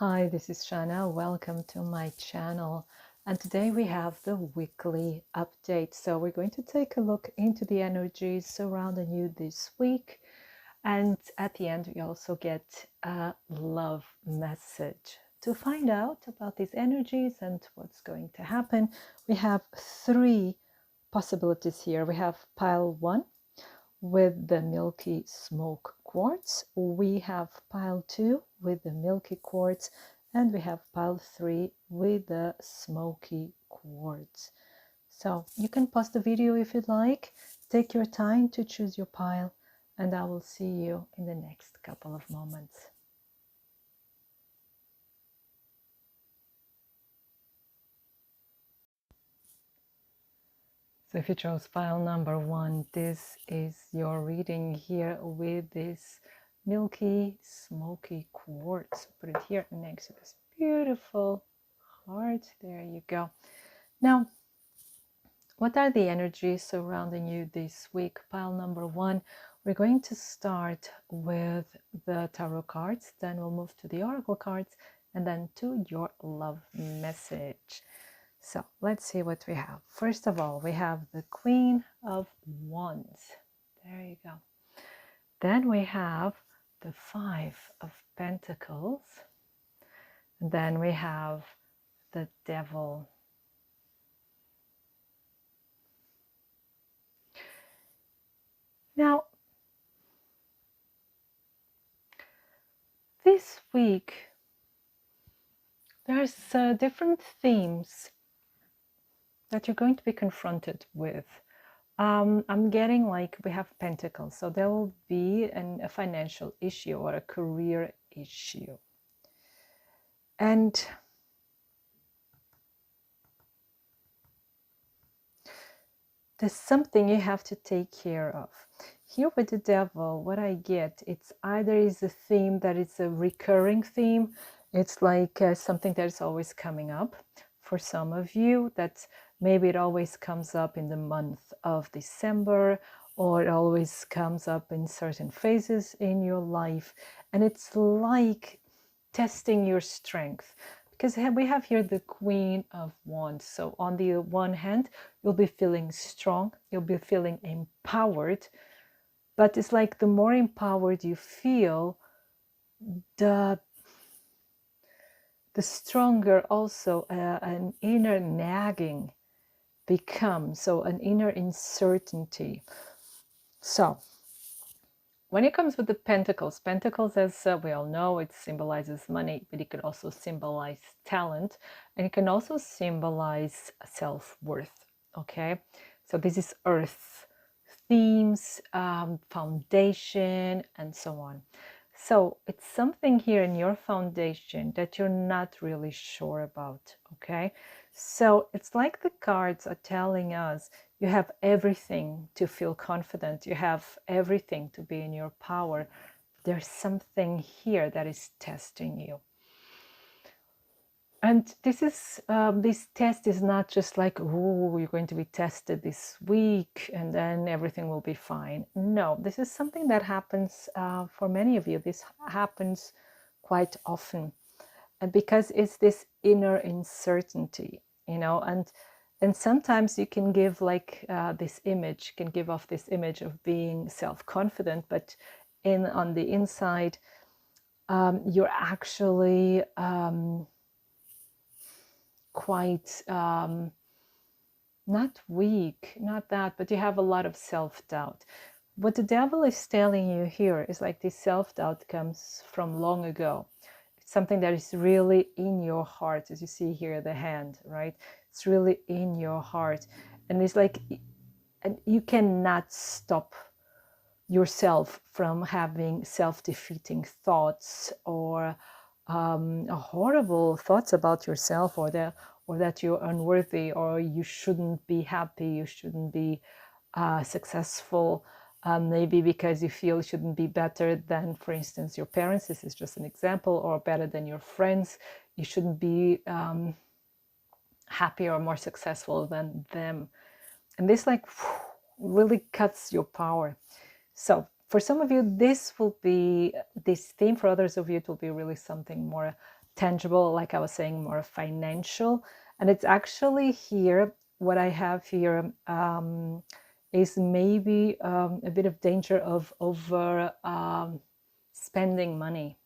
Hi, this is Shannah. Welcome to my channel. And today we have the weekly update. So we're going to take a look into the energies surrounding you this week. And at the end, we also get a love message. To find out about these energies and what's going to happen, we have three possibilities here. We have pile one with the milky smoke quartz. We have pile 2 with the milky quartz, and we have pile 3 with the smoky quartz. So you can pause the video if you'd like, take your time to choose your pile, and I will see you in the next couple of moments. So if you chose pile number 1, this is your reading here with this milky smoky quartz. Put it here next to this beautiful heart. There you go. Now, what are the energies surrounding you this week? Pile number 1, we're going to start with the tarot cards, then we'll move to the oracle cards, and then to your love message. So let's see what we have. First of all, we have the Queen of Wands. There you go. Then we have the Five of Pentacles. And then we have the Devil. Now, this week, there's different themes that you're going to be confronted with. I'm getting like we have pentacles, so there will be a financial issue or a career issue. And there's something you have to take care of. Here with the Devil, what I get, it's either is a theme that is a recurring theme. It's like something that is always coming up. For some of you, that's maybe it always comes up in the month of December, or it always comes up in certain phases in your life. And it's like testing your strength. Because we have here the Queen of Wands. So on the one hand, you'll be feeling strong, you'll be feeling empowered. But it's like the more empowered you feel, the stronger also an inner nagging becomes, so an inner uncertainty. So when it comes with the Pentacles, as we all know, it symbolizes money, but it can also symbolize talent, and it can also symbolize self-worth, okay? So this is earth themes, foundation, and so on. So it's something here in your foundation that you're not really sure about, okay? So it's like the cards are telling us you have everything to feel confident. You have everything to be in your power. There's something here that is testing you. And this test is not just like, oh, you're going to be tested this week and then everything will be fine. No, this is something that happens for many of you. This happens quite often. And because it's this inner uncertainty, you know, and sometimes you can give like this image, can give off this image of being self-confident, but on the inside, you're actually quite not weak, not that, but you have a lot of self-doubt. What the Devil is telling you here is like this self-doubt comes from long ago. It's something that is really in your heart, as you see here, the hand, right? It's really in your heart. And it's like, and you cannot stop yourself from having self-defeating thoughts or horrible thoughts about yourself, or that you're unworthy, or you shouldn't be happy, you shouldn't be successful, maybe because you feel you shouldn't be better than, for instance, your parents. This is just an example. Or better than your friends. You shouldn't be happier or more successful than them. And this like really cuts your power. So for some of you, this will be this theme. For others of you, it will be really something more tangible, like I was saying, more financial. And it's actually here, what I have here is maybe a bit of danger of over spending money.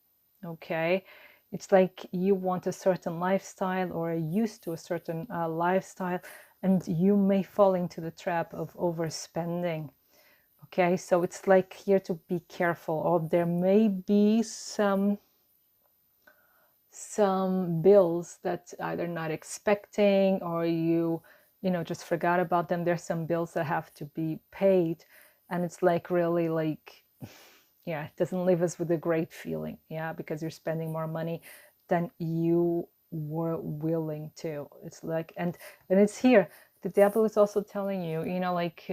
Okay, it's like you want a certain lifestyle or are used to a certain lifestyle, and you may fall into the trap of overspending. Okay, so it's like here to be careful, or there may be some bills that either not expecting, or you know, just forgot about them. There's some bills that have to be paid, and it's like really like, yeah, it doesn't leave us with a great feeling, yeah, because you're spending more money than you were willing to. It's like, and it's here, the devil is also telling you, you know, like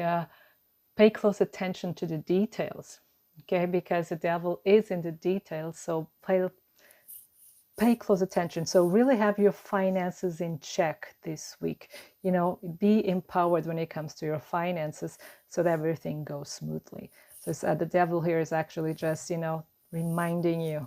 pay close attention to the details. Okay, because the devil is in the details, so pay close attention. So really have your finances in check this week. You know, be empowered when it comes to your finances so that everything goes smoothly. So the devil here is actually just, you know, reminding you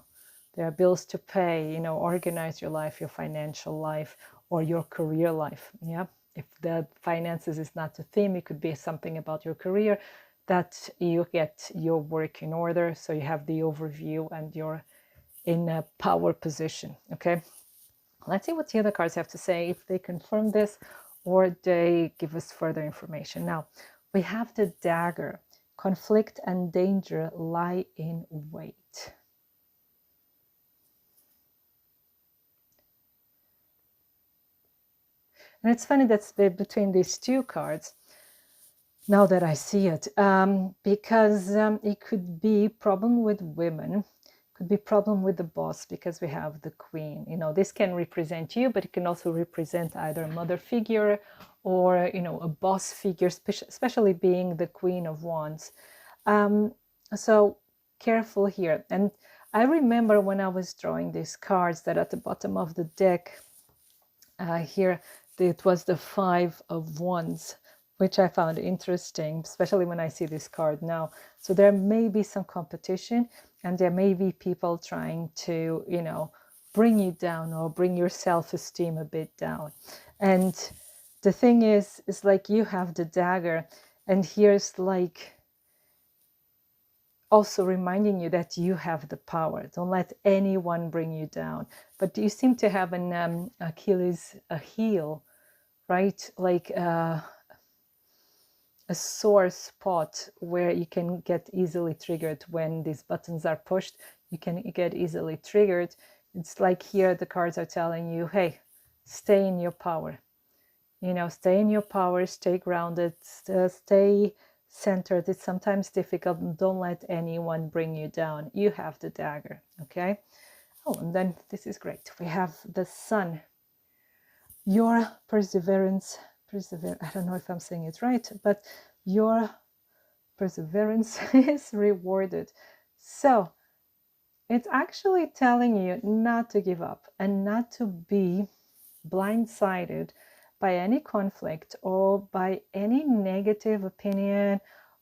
there are bills to pay. You know, organize your life, your financial life, or your career life. Yeah. If the finances is not the theme, it could be something about your career, that you get your work in order, so you have the overview and you're in a power position. Okay, let's see what the other cards have to say, if they confirm this or they give us further information. Now we have the dagger. Conflict and danger lie in wait. And it's funny that's between these two cards, now that I see it, because it could be problem with women, could be problem with the boss, because we have the queen. You know, this can represent you, but it can also represent either a mother figure or, you know, a boss figure, especially being the Queen of Wands. So careful here. And I remember when I was drawing these cards that at the bottom of the deck here, it was the Five of Wands, which I found interesting, especially when I see this card now. So there may be some competition, and there may be people trying to, you know, bring you down or bring your self-esteem a bit down. And the thing is like you have the dagger, and here's like also reminding you that you have the power. Don't let anyone bring you down. But you seem to have an Achilles heel, right? Like a sore spot where you can get easily triggered when these buttons are pushed. You can get easily triggered. It's like here the cards are telling you, hey, stay in your power. You know, stay in your power, stay grounded, stay centered. It's sometimes difficult. Don't let anyone bring you down. You have the dagger, okay? Oh, and then this is great. We have the sun. Your perseverance, I don't know if I'm saying it right, but your perseverance is rewarded. So it's actually telling you not to give up and not to be blindsided by any conflict or by any negative opinion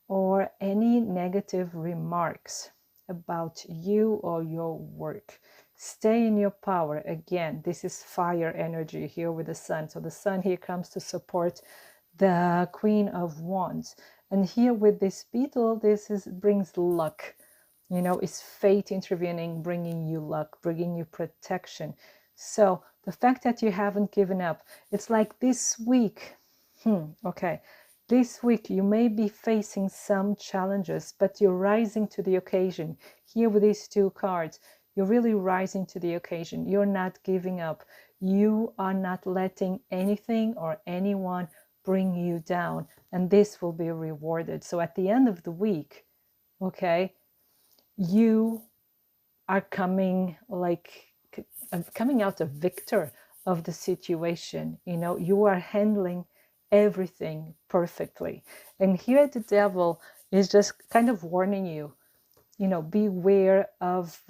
or any negative remarks about you or your work. Stay in your power. Again, this is fire energy here with the sun. So the sun here comes to support the Queen of Wands. And here with this beetle, brings luck. You know, is fate intervening, bringing you luck, bringing you protection. So the fact that you haven't given up, it's like this week, okay, this week you may be facing some challenges, but you're rising to the occasion. Here with these two cards, you're really rising to the occasion. You're not giving up. You are not letting anything or anyone bring you down, and this will be rewarded. So at the end of the week, okay, you are coming out a victor of the situation. You know, you are handling everything perfectly. And here the devil is just kind of warning you, you know, beware of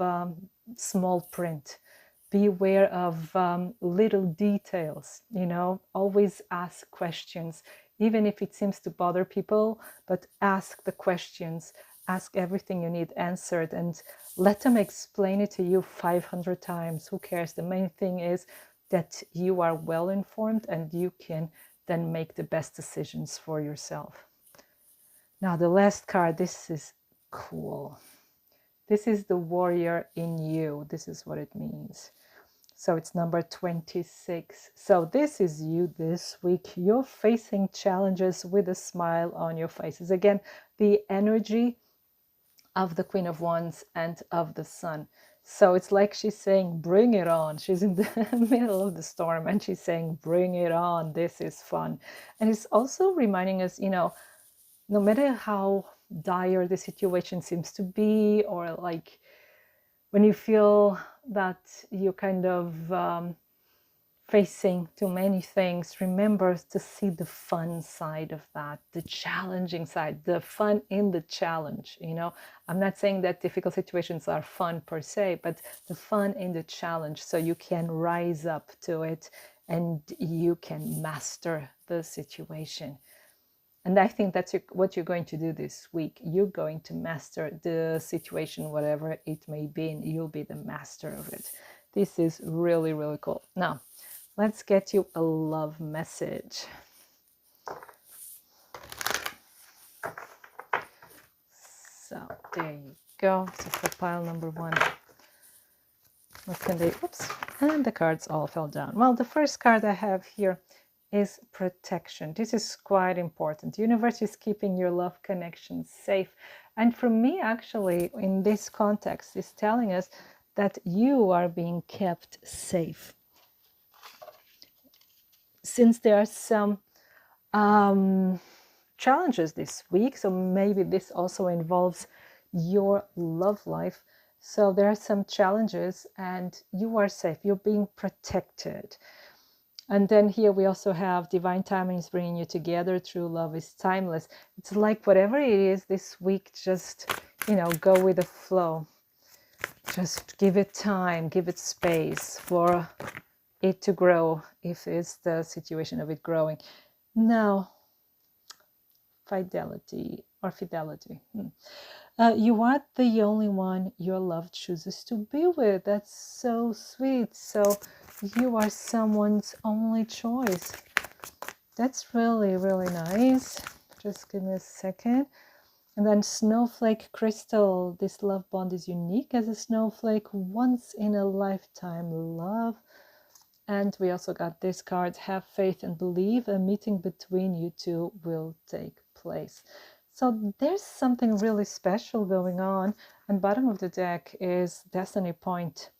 small print, beware of little details, you know, always ask questions, even if it seems to bother people, but ask the questions, ask everything you need answered and let them explain it to you 500 times. Who cares? The main thing is that you are well informed and you can then make the best decisions for yourself. Now, the last card, this is cool. This is the warrior in you. This is what it means. So it's number 26. So this is you this week. You're facing challenges with a smile on your faces. Again, the energy of the Queen of Wands and of the Sun. So it's like she's saying, bring it on. She's in the middle of the storm and she's saying, bring it on. This is fun. And it's also reminding us, no matter how dire the situation seems to be, or like when you feel that you're kind of facing too many things, remember to see the fun side of that, the challenging side, the fun in the challenge. I'm not saying that difficult situations are fun per se, but the fun in the challenge, so you can rise up to it and you can master the situation. And I think that's what you're going to do this week. You're going to master the situation, whatever it may be, and you'll be the master of it. This is really, really cool. Now, let's get you a love message. So there you go. So for pile number 1, what can they, oops, and the cards all fell down. Well, the first card I have here is protection. This is quite important. The universe is keeping your love connection safe. And for me, actually, in this context, is telling us that you are being kept safe. Since there are some challenges this week, so maybe this also involves your love life. So there are some challenges and you are safe. You're being protected. And then here we also have divine timing is bringing you together. True love is timeless. It's like whatever it is this week, just, go with the flow. Just give it time, give it space for it to grow, if it's the situation of it growing. Now, fidelity. You are the only one your love chooses to be with. That's so sweet. So you are someone's only choice. That's really, really nice. Just give me a second. And then snowflake crystal. This love bond is unique as a snowflake, once in a lifetime love. And we also got this card, have faith and believe a meeting between you two will take place. So there's something really special going on. And bottom of the deck is destiny point.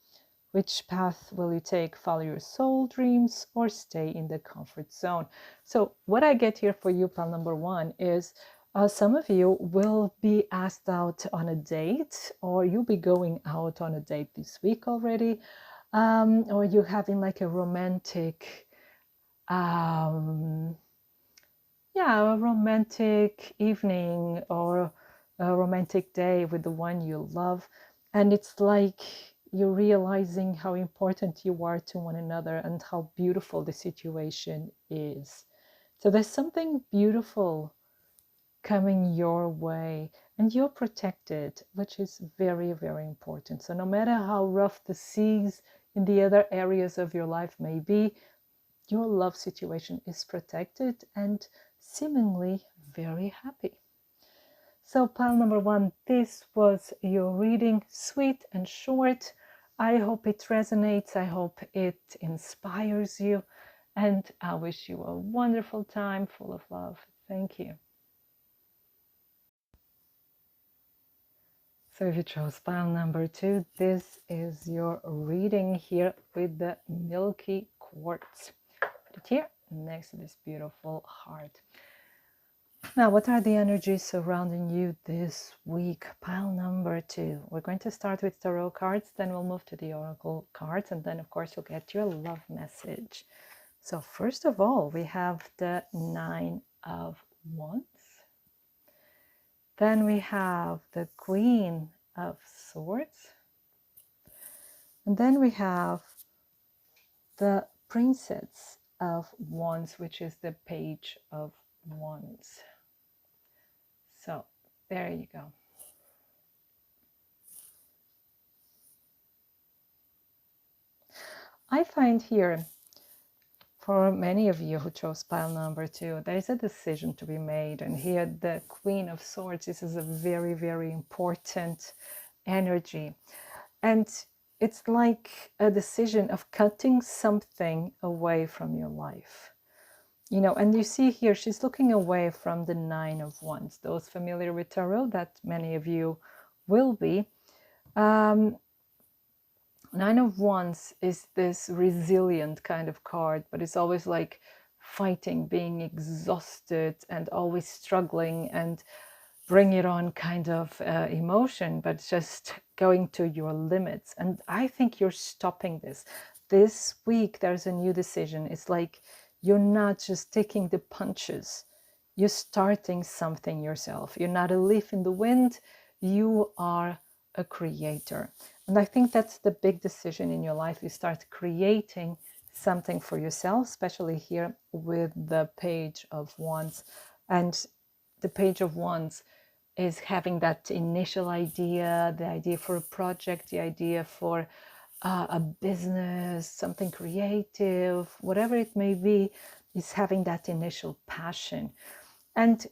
Which path will you take? Follow your soul dreams or stay in the comfort zone? So what I get here for you, pile number 1, is some of you will be asked out on a date, or you'll be going out on a date this week already. Or you're having like a romantic, a romantic evening or a romantic day with the one you love. And it's like you're realizing how important you are to one another and how beautiful the situation is. So there's something beautiful coming your way and you're protected, which is very, very important. So no matter how rough the seas in the other areas of your life may be, your love situation is protected and seemingly very happy. So pile number 1, this was your reading, sweet and short. I hope it resonates. I hope it inspires you. And I wish you a wonderful time full of love. Thank you. So if you chose pile number 2, this is your reading here with the milky quartz. Put it here next to this beautiful heart. Now, what are the energies surrounding you this week? Pile number 2. We're going to start with tarot cards, then we'll move to the oracle cards, and then of course you'll get your love message. So first of all, we have the 9 of Wands. Then we have the Queen of Swords. And then we have the Princess of Wands, which is the Page of Wands. So there you go. I find here, for many of you who chose pile number 2, there is a decision to be made. And here the Queen of Swords, this is a very, very important energy. And it's like a decision of cutting something away from your life. You know, and you see here, she's looking away from the Nine of Wands. Those familiar with tarot, that many of you will be. Nine of Wands is this resilient kind of card, but it's always like fighting, being exhausted and always struggling and bring it on kind of emotion, but just going to your limits. And I think you're stopping this. This week, there's a new decision. It's like you're not just taking the punches. You're starting something yourself. You're not a leaf in the wind. You are a creator. And I think that's the big decision in your life. You start creating something for yourself, especially here with the Page of Wands. And the Page of Wands is having that initial idea, the idea for a project, the idea for a business, something creative, whatever it may be, is having that initial passion. And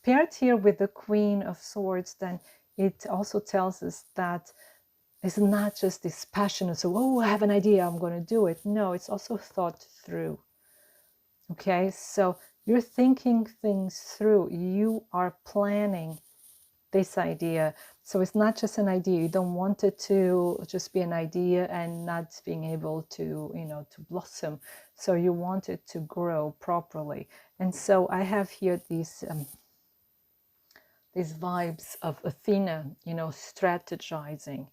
paired here with the Queen of Swords, then it also tells us that it's not just this passion, so, oh, I have an idea, I'm going to do it. No, it's also thought through. Okay, so you're thinking things through. You are planning this idea. So it's not just an idea. You don't want it to just be an idea and not being able to, you know, to blossom. So you want it to grow properly. And so I have here these vibes of Athena, you know, strategizing.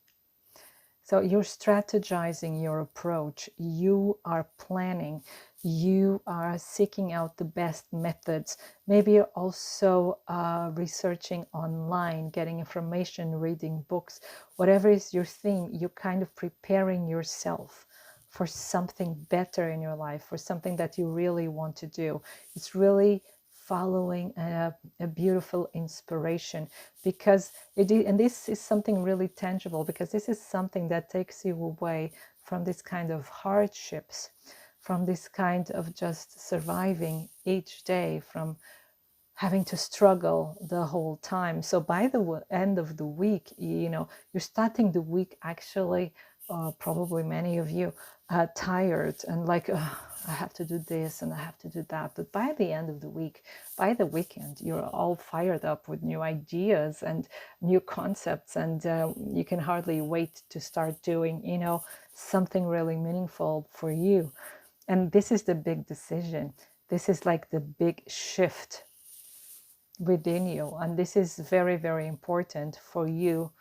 So you're strategizing your approach. You are planning. You are seeking out the best methods. Maybe you're also researching online, getting information, reading books. Whatever is your theme, you're kind of preparing yourself for something better in your life, for something that you really want to do. It's really following a beautiful inspiration, because and this is something really tangible, because this is something that takes you away from this kind of hardships, from this kind of just surviving each day, from having to struggle the whole time. So by the end of the week, you know, you're starting the week actually, probably many of you, tired and like, I have to do this and I have to do that. But by the end of the week, by the weekend, you're all fired up with new ideas and new concepts, and you can hardly wait to start doing, you know, something really meaningful for you. And this is the big decision. This is like the big shift within you. And this is very, very important for you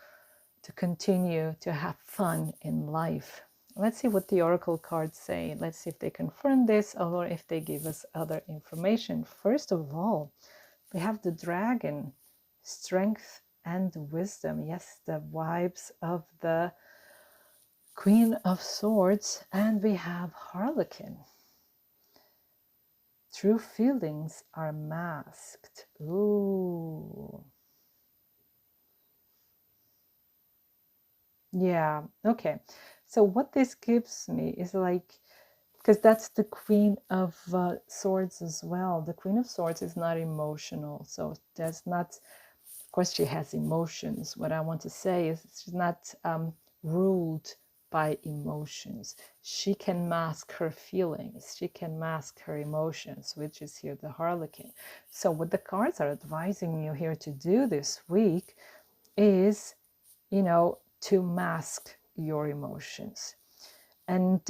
to continue to have fun in life. Let's see what the oracle cards say. Let's see if they confirm this or if they give us other information. First of all, we have the dragon, strength and wisdom. Yes, the vibes of the Queen of Swords. And we have Harlequin. True feelings are masked. Ooh. Yeah, okay. So what this gives me is like, because that's the Queen of Swords as well. The Queen of Swords is not emotional. So there's not, of course, she has emotions. What I want to say is she's not ruled by emotions. She can mask her feelings. She can mask her emotions, which is here the Harlequin. So what the cards are advising you here to do this week is, you know, to mask your emotions. And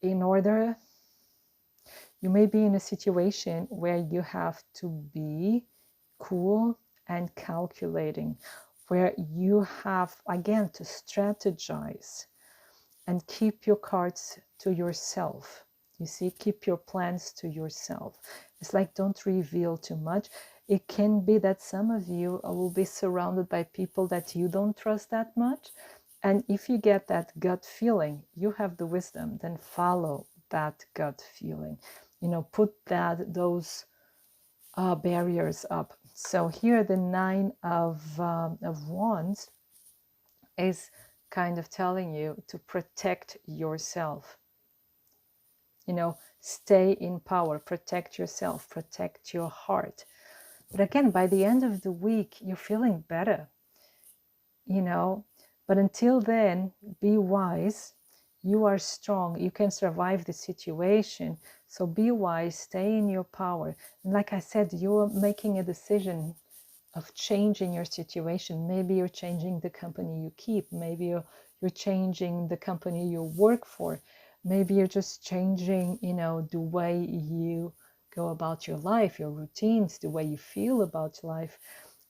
in order, you may be in a situation where you have to be cool and calculating, where you have, again, to strategize and keep your cards to yourself. You see, keep your plans to yourself. It's like, don't reveal too much. It can be that some of you will be surrounded by people that you don't trust that much. And if you get that gut feeling, you have the wisdom, then follow that gut feeling. You know, put those barriers up. So here the Nine of Wands is kind of telling you to protect yourself. stay in power, protect yourself, protect your heart. But again, by the end of the week, you're feeling better, but until then, be wise. You are strong. You can survive the situation. So be wise, stay in your power. And like I said, you're making a decision of changing your situation. Maybe you're changing the company you keep. Maybe you're changing the company you work for. Maybe you're just changing, the way you go about your life, your routines, the way you feel about life.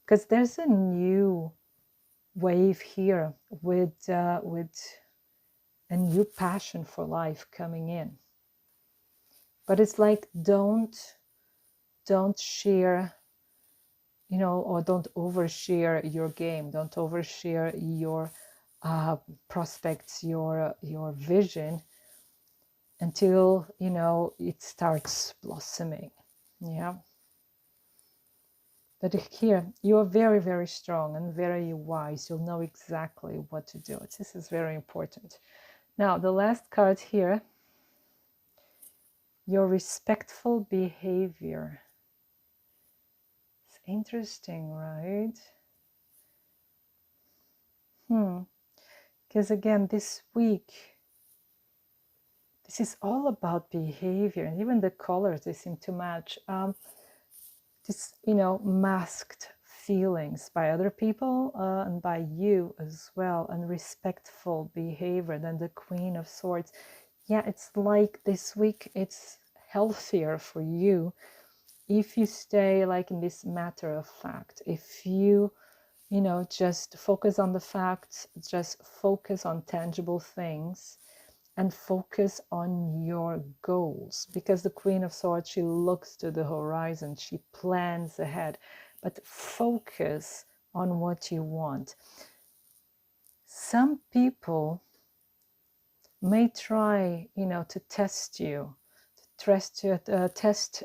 Because there's a new wave here with a new passion for life coming in. But it's like don't share, or don't overshare your game. Don't overshare your prospects, your vision until it starts blossoming. Yeah. But here you are very, very strong and very wise. You'll know exactly what to do. This is very important. Now the last card here, your respectful behavior. It's interesting, right? Because again, this week, this is all about behavior, and even the colors, they seem to match. This, masked feelings by other people and by you as well, and respectful behavior. Then the Queen of Swords. Yeah, it's like this week, it's healthier for you if you stay like in this matter of fact. If you, just focus on the facts, just focus on tangible things, and focus on your goals. Because the Queen of Swords, she looks to the horizon, she plans ahead, but focus on what you want. Some people may try, to test you, test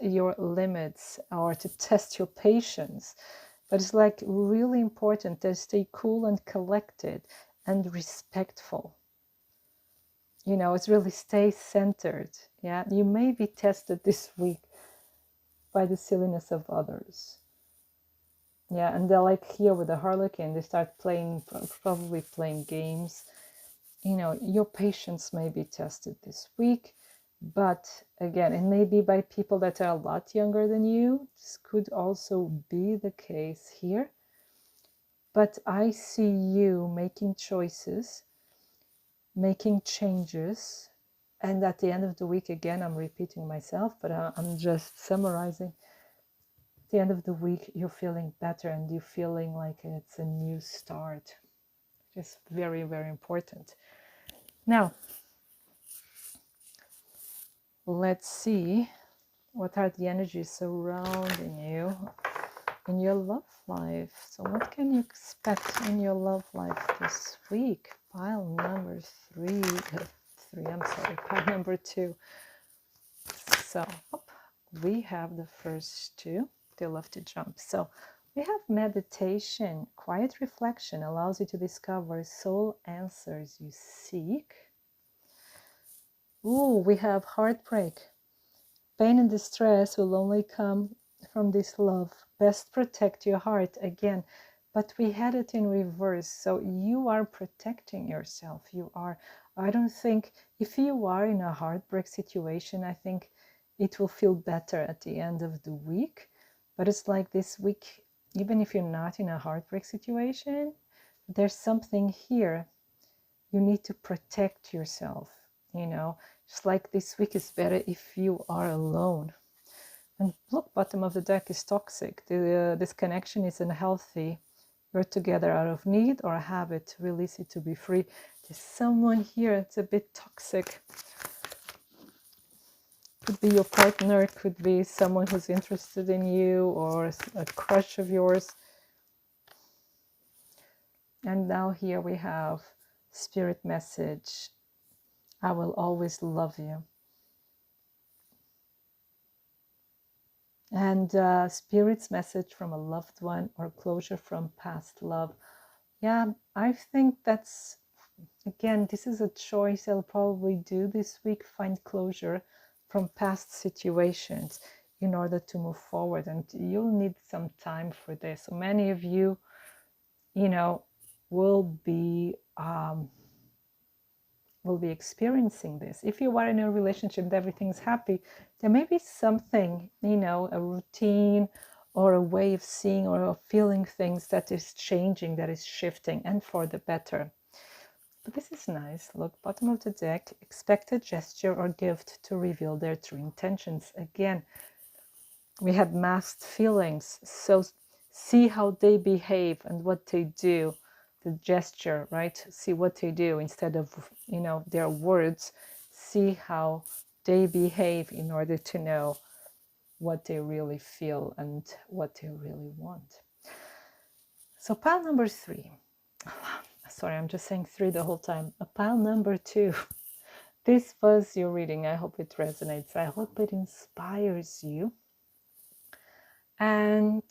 your limits, or to test your patience. But it's like really important to stay cool and collected and respectful. It's really stay centered. Yeah, you may be tested this week by the silliness of others. Yeah, and they're like here with the Harlequin, they start probably playing games. Your patience may be tested this week, but again, it may be by people that are a lot younger than you. This could also be the case here. But I see you making choices, making changes. And at the end of the week, again, I'm repeating myself, but I'm just summarizing. At the end of the week, you're feeling better and you're feeling like it's a new start. Just very, very important. Now, let's see what are the energies surrounding you in your love life. So what can you expect in your love life this week? Pile number pile number 2. So we have the first 2. They love to jump. So we have meditation. Quiet reflection allows you to discover soul answers you seek. Ooh, we have heartbreak. Pain and distress will only come from this love. Best protect your heart again. But we had it in reverse. So you are protecting yourself. You are. I don't think, if you are in a heartbreak situation, I think it will feel better at the end of the week. But it's like this week, even if you're not in a heartbreak situation, there's something here. You need to protect yourself, Just like this week is better if you are alone. And look, bottom of the deck is toxic. This connection is unhealthy. You're together out of need or a habit. Release it to be free. There's someone here, it's a bit toxic. Could be your partner, could be someone who's interested in you or a crush of yours. And now here we have spirit message. I will always love you. And spirit's message from a loved one or closure from past love. Yeah, I think that's, again, this is a choice I'll probably do this week. Find closure from past situations in order to move forward. And you'll need some time for this. So many of you, you know, will be experiencing this. If you are in a relationship and everything's happy, there may be something, you know, a routine or a way of seeing or of feeling things that is changing, that is shifting, and for the better. But this is nice. Look, bottom of the deck, expect a gesture or gift to reveal their true intentions. Again, we had masked feelings, so see how they behave and what they do. The gesture, right? See what they do instead of, you know, their words. See how they behave in order to know what they really feel and what they really want. So pile number 3. Sorry, I'm just saying 3 the whole time. Pile number 2. This was your reading. I hope it resonates. I hope it inspires you. And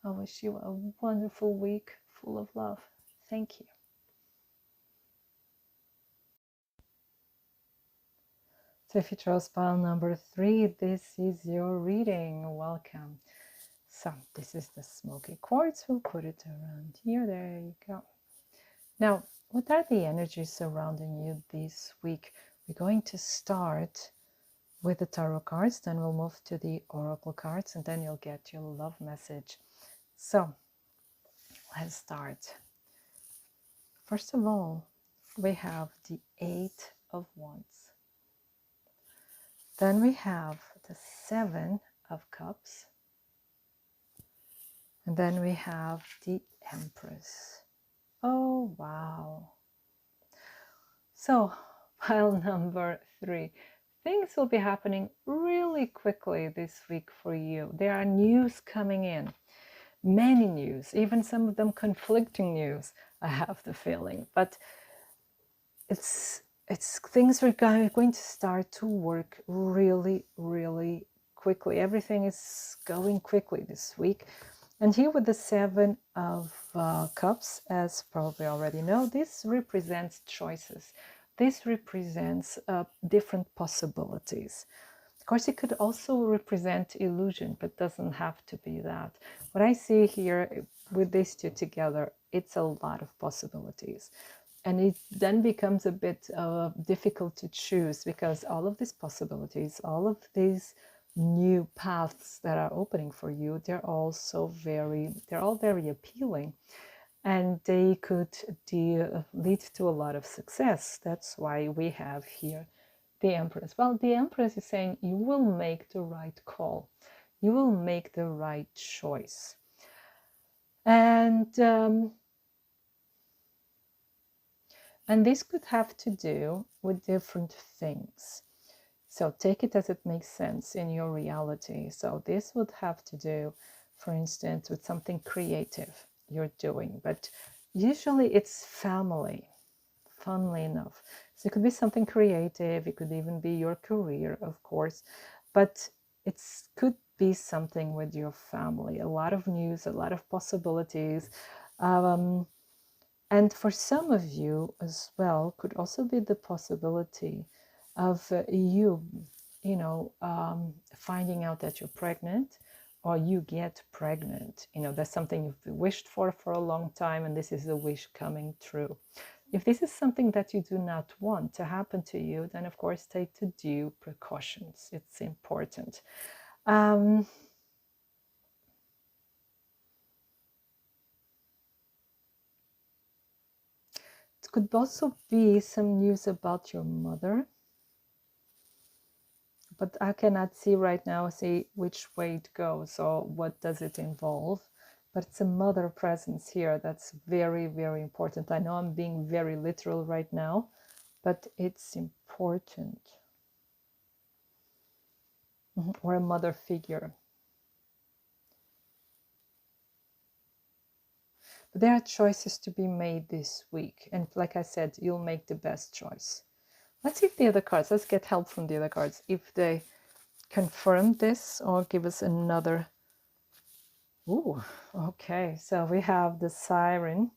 I wish you a wonderful week full of love. Thank you. So if you chose pile number 3, this is your reading. Welcome. So this is the smoky quartz. We'll put it around here. There you go. Now, what are the energies surrounding you this week? We're going to start with the tarot cards, then we'll move to the oracle cards, and then you'll get your love message. So let's start. First of all, we have the 8 of Wands. Then we have the 7 of Cups. And then we have the Empress. Oh, wow. So, pile number 3. Things will be happening really quickly this week for you. There are news coming in. Many news, even some of them conflicting news, I have the feeling. But it's things are going to start to work really, really quickly. Everything is going quickly this week. And here with the 7 of Cups, as probably already know, this represents choices. This represents different possibilities. Of course, it could also represent illusion, but doesn't have to be that. What I see here with these two together, it's a lot of possibilities. And it then becomes a bit difficult to choose, because all of these possibilities, all of these new paths that are opening for you, they're all very appealing, and they could lead to a lot of success. That's why we have here the Empress. Well, the Empress is saying you will make the right call, you will make the right choice. And this could have to do with different things. So take it as it makes sense in your reality. So this would have to do, for instance, with something creative you're doing, but usually it's family, funnily enough. So it could be something creative, it could even be your career, of course, but it could be something with your family. A lot of news, a lot of possibilities. And for some of you as well, could also be the possibility of finding out that you're pregnant, or you get pregnant. That's something you've wished for a long time, and this is a wish coming true. If this is something that you do not want to happen to you, then of course take the due precautions. It's important. It could also be some news about your mother, but I cannot see right now, which way it goes or what does it involve. But it's a mother presence here that's very, very important. I know I'm being very literal right now, but it's important. Or a mother figure. But there are choices to be made this week. And like I said, you'll make the best choice. Let's see the other cards. Let's get help from the other cards. If they confirm this or give us another. Ooh, okay. So we have the Siren.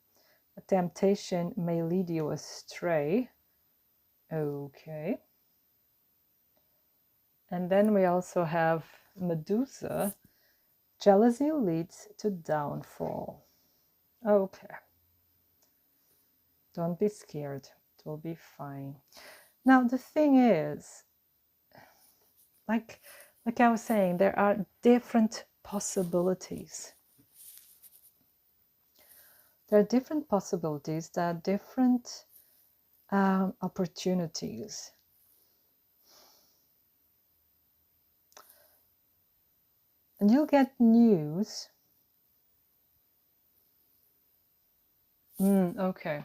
A temptation may lead you astray. Okay. And then we also have Medusa. Jealousy leads to downfall. Okay. Don't be scared. It will be fine. Now, the thing is, like I was saying, there are different possibilities. There are different possibilities. There are different opportunities. And you'll get news. Okay.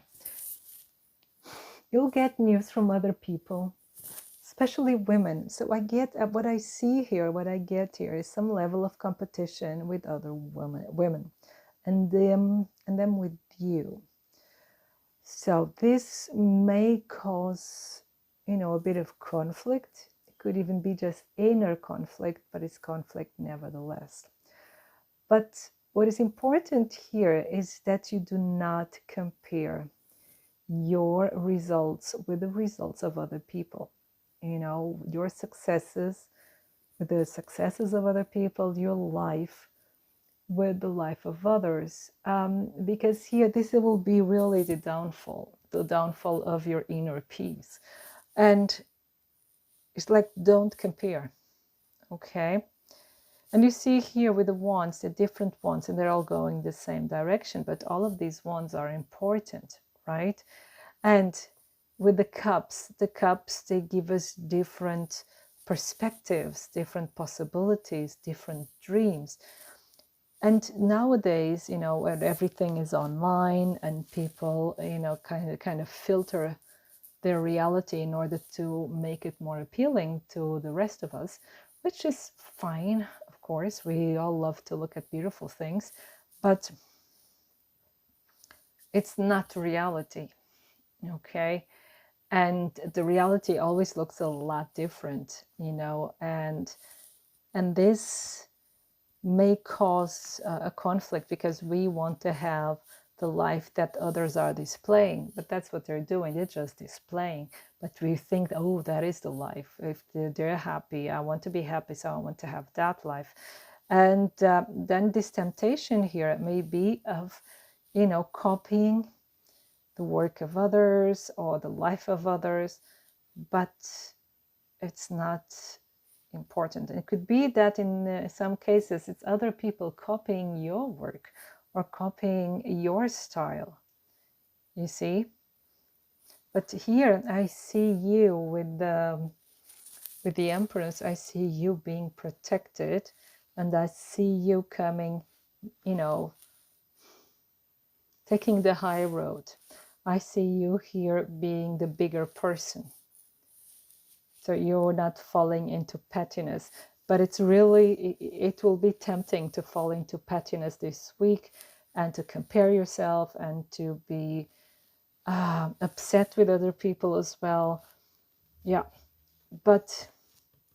You'll get news from other people, especially women. So I get what I see here, what I get here is some level of competition with other women, and them with you. So this may cause, a bit of conflict. It could even be just inner conflict, but it's conflict nevertheless. But what is important here is that you do not compare your results with the results of other people. Your successes with the successes of other people, your life with the life of others. Because here, this will be really the downfall of your inner peace. And it's like, don't compare, okay? And you see here with the wands, the different wands, and they're all going the same direction, but all of these wands are important, right? And with the cups, they give us different perspectives, different possibilities, different dreams. And nowadays, where everything is online and people, kind of filter their reality in order to make it more appealing to the rest of us, which is fine, of course. We all love to look at beautiful things, but it's not reality, okay? And the reality always looks a lot different, and this may cause a conflict because we want to have the life that others are displaying, but that's what they're doing. They're just displaying, but we think, oh, that is the life. If they're happy, I want to be happy, so I want to have that life. And then this temptation here may be of, copying the work of others or the life of others, but it's not important. It could be that in some cases it's other people copying your work or copying your style, you see. But here I see you with the Empress. I see you being protected, and I see you coming, taking the high road. I see you here being the bigger person. So you're not falling into pettiness, but it will be tempting to fall into pettiness this week and to compare yourself and to be upset with other people as well. Yeah, but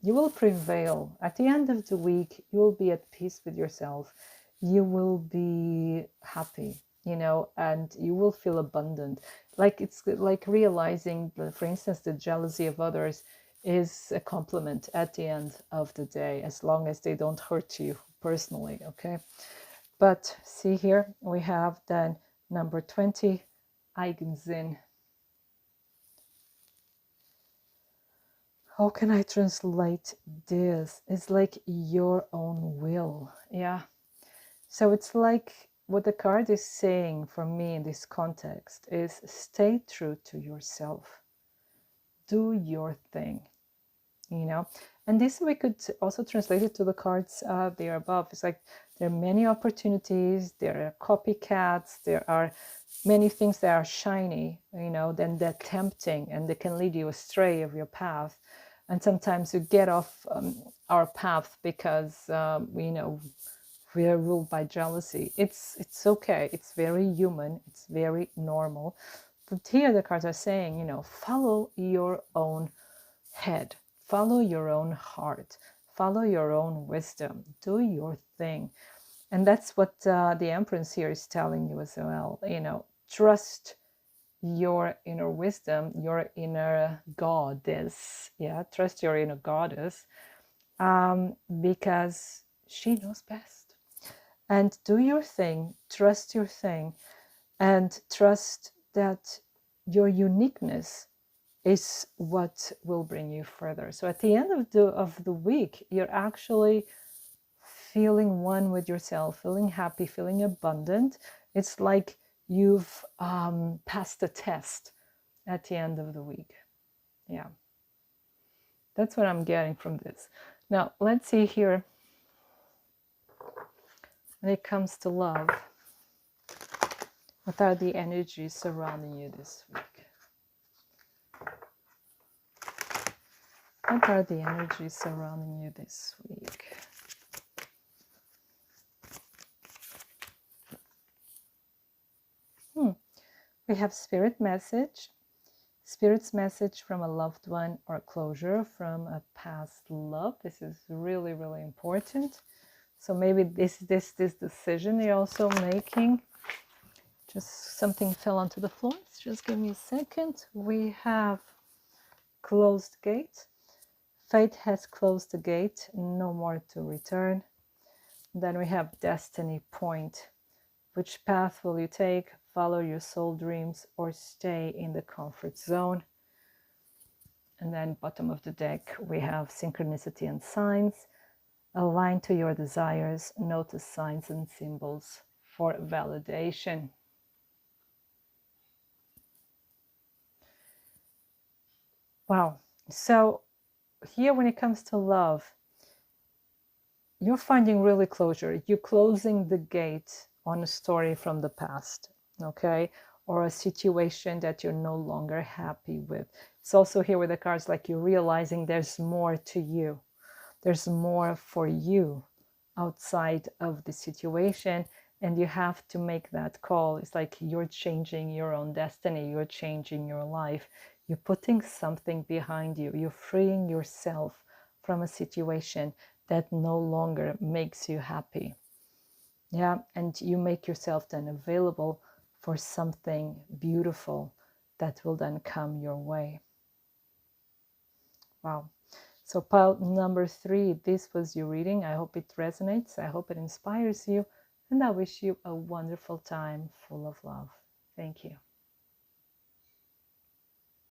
you will prevail. At the end of the week, you will be at peace with yourself. You will be happy, and you will feel abundant. Like it's like realizing, for instance, the jealousy of others is a compliment at the end of the day, as long as they don't hurt you personally, okay? But see here, we have then number 20, Eigensinn. How can I translate this? It's like your own will, yeah. So it's like what the card is saying for me in this context is stay true to yourself. Do your thing. And this we could also translate it to the cards there above. It's like there are many opportunities, there are copycats, there are many things that are shiny, then they're tempting and they can lead you astray of your path. And sometimes you get off our path because we are ruled by jealousy. It's okay, it's very human, it's very normal. But here the cards are saying, follow your own head. Follow your own heart. Follow your own wisdom. Do your thing. And that's what the Empress here is telling you as well. Trust your inner wisdom, your inner goddess. Yeah, trust your inner goddess. because she knows best. And do your thing, trust your thing, and trust that your uniqueness is what will bring you further. So at the end of the week, you're actually feeling one with yourself, feeling happy, feeling abundant. It's like you've passed the test at the end of the week. Yeah, that's what I'm getting from this. Now, let's see here. When it comes to love, what are the energies surrounding you this week? What are the energies surrounding you this week? We have spirit message. Spirit's message from a loved one or closure from a past love. This is really, really important. So maybe this decision you're also making. Just something fell onto the floor. Just give me a second. We have closed gate. Fate has closed the gate. No more to return. Then we have destiny point. Which path will you take? Follow your soul dreams or stay in the comfort zone? And then bottom of the deck, we have synchronicity and signs. Align to your desires. Notice signs and symbols for validation. Wow. So here when it comes to love, you're finding really closure. You're closing the gate on a story from the past, okay? Or a situation that you're no longer happy with. It's also here with the cards like you're realizing there's more to you. There's more for you outside of the situation, and you have to make that call. It's like you're changing your own destiny. You're changing your life. You're putting something behind you. You're freeing yourself from a situation that no longer makes you happy. Yeah, and you make yourself then available for something beautiful that will then come your way. Wow. So pile number 3, this was your reading. I hope it resonates. I hope it inspires you. And I wish you a wonderful time full of love. Thank you.